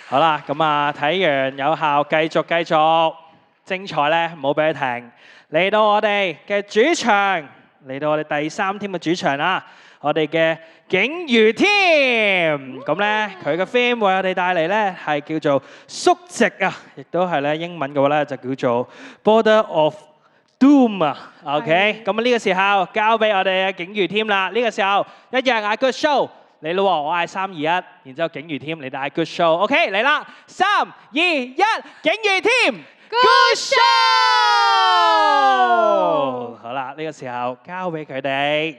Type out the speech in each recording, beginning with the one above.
好啦，咁啊睇完有效，繼續精彩咧，唔好俾佢停。嚟到我哋嘅主場，嚟到我哋第3 team 嘅主場啦，我哋嘅景瑜 team。咁咧佢嘅 theme 為我哋帶嚟咧係叫做宿直啊，亦都係咧英文嘅話咧就叫做 Border of Doom 啊。OK，咁啊呢個時候交俾我哋嘅景瑜 team 啦。呢個時候一樣嗌 Good Show。嚟咯喎，我嗌3、2、1，然之後景瑜 team 你哋嗌 Good Show，OK 嚟啦，3、2、1，景瑜 team Good Show。好啦，呢個時候交俾佢哋。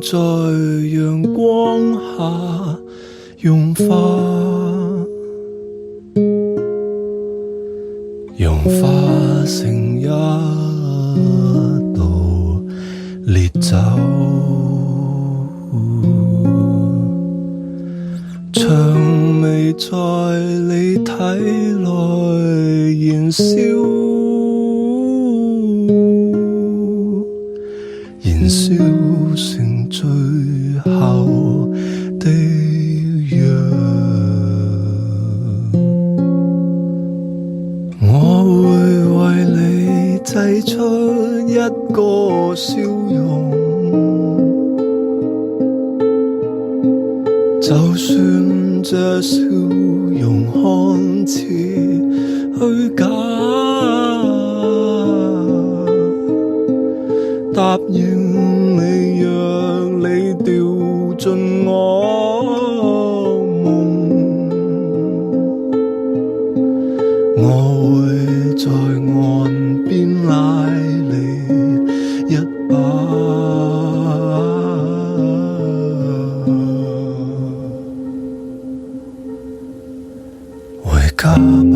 在陽光下融化，融化成一道烈酒，薔薇在你體內燃燒，燃燒成最後的藥。我會為你製出一個笑容，就算這笑容看似虛假，答應你，讓你掉進我夢，我會在岸邊拉你一把，回家吧。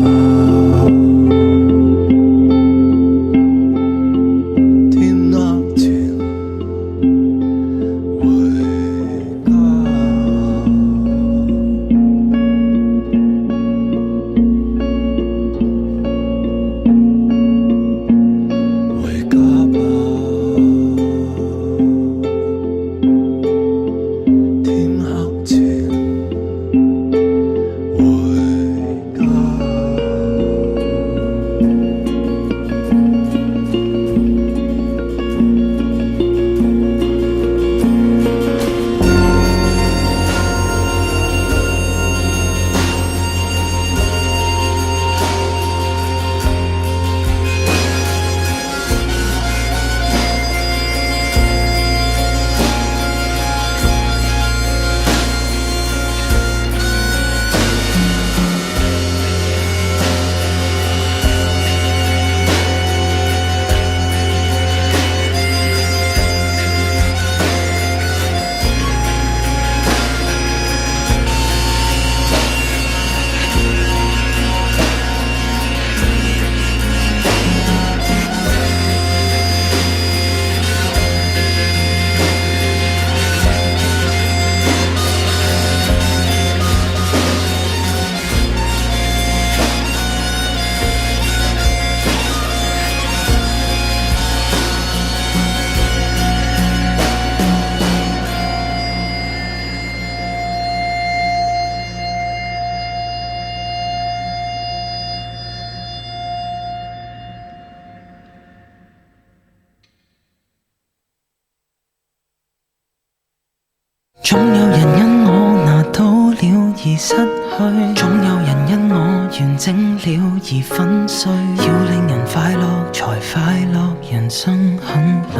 總有人因我拿到了而失去，總有人因我完整了而粉碎。要令人快樂才快樂，人生很累。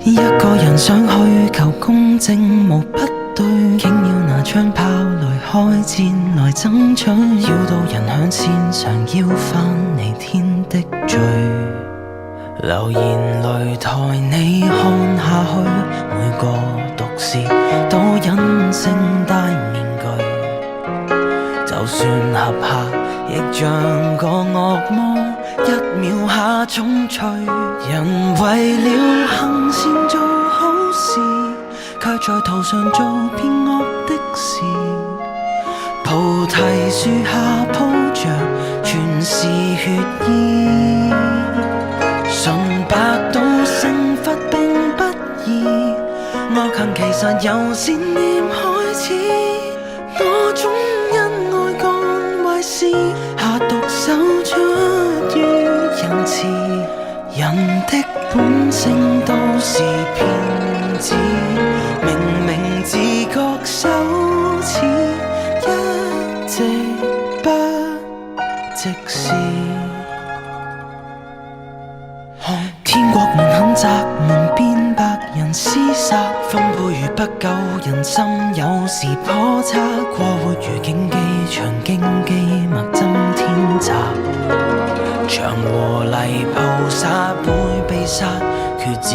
一個人想去求公正無不對，竟要拿槍炮來開戰來爭取，要到人響線上要翻彌天的罪。流言擂台你看下去，每個毒舌都隱性戴面具，就算合拍亦像個惡魔，一秒下重錘。人為了行善做好事，卻在途上做騙惡的事。菩提樹下鋪着全是血意，純白到成佛並不易，惡行其實由善念開始。我總因愛幹壞事，下毒手出於仁慈。人的本性都是騙子，明明自覺羞恥，一直不直視。天國門很窄，門邊白人廝殺，分配如不夠，人心有時頗差。過活如競技場，競技默針天閘，長和泥菩薩會被殺，決戰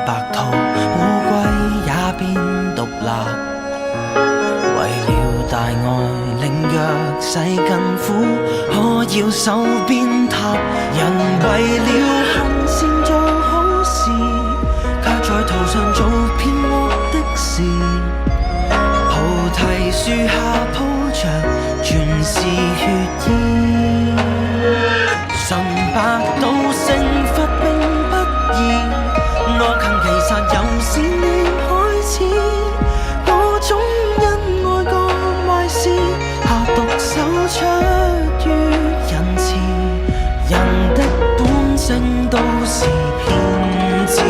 白兔烏龜也變毒辣。為了大愛令弱勢更苦，可要手鞭撻。人為了行善做好事，卻在途上做騙惡的事。菩提樹下鋪着全是血意，純白到成佛並不易，惡行其實由善念開始。我總因愛幹壞事，下毒手出於仁慈。人的本性都是騙子，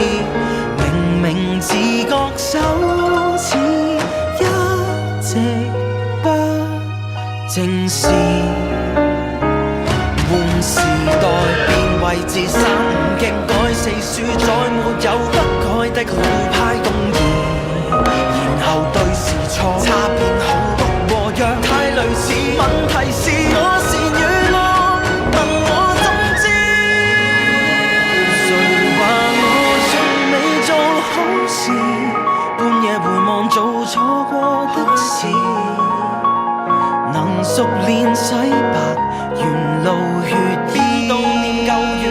明明自覺羞恥，一直不正視。換時代變位置，三五經改四書，再沒有不改的老派動言，然後對是錯差別好毒和藥太類似。問題是我善與惡，問我怎知？誰話我尚未做好事，半夜回望做錯過的事，能熟練洗白，沿路血意，變動念舊語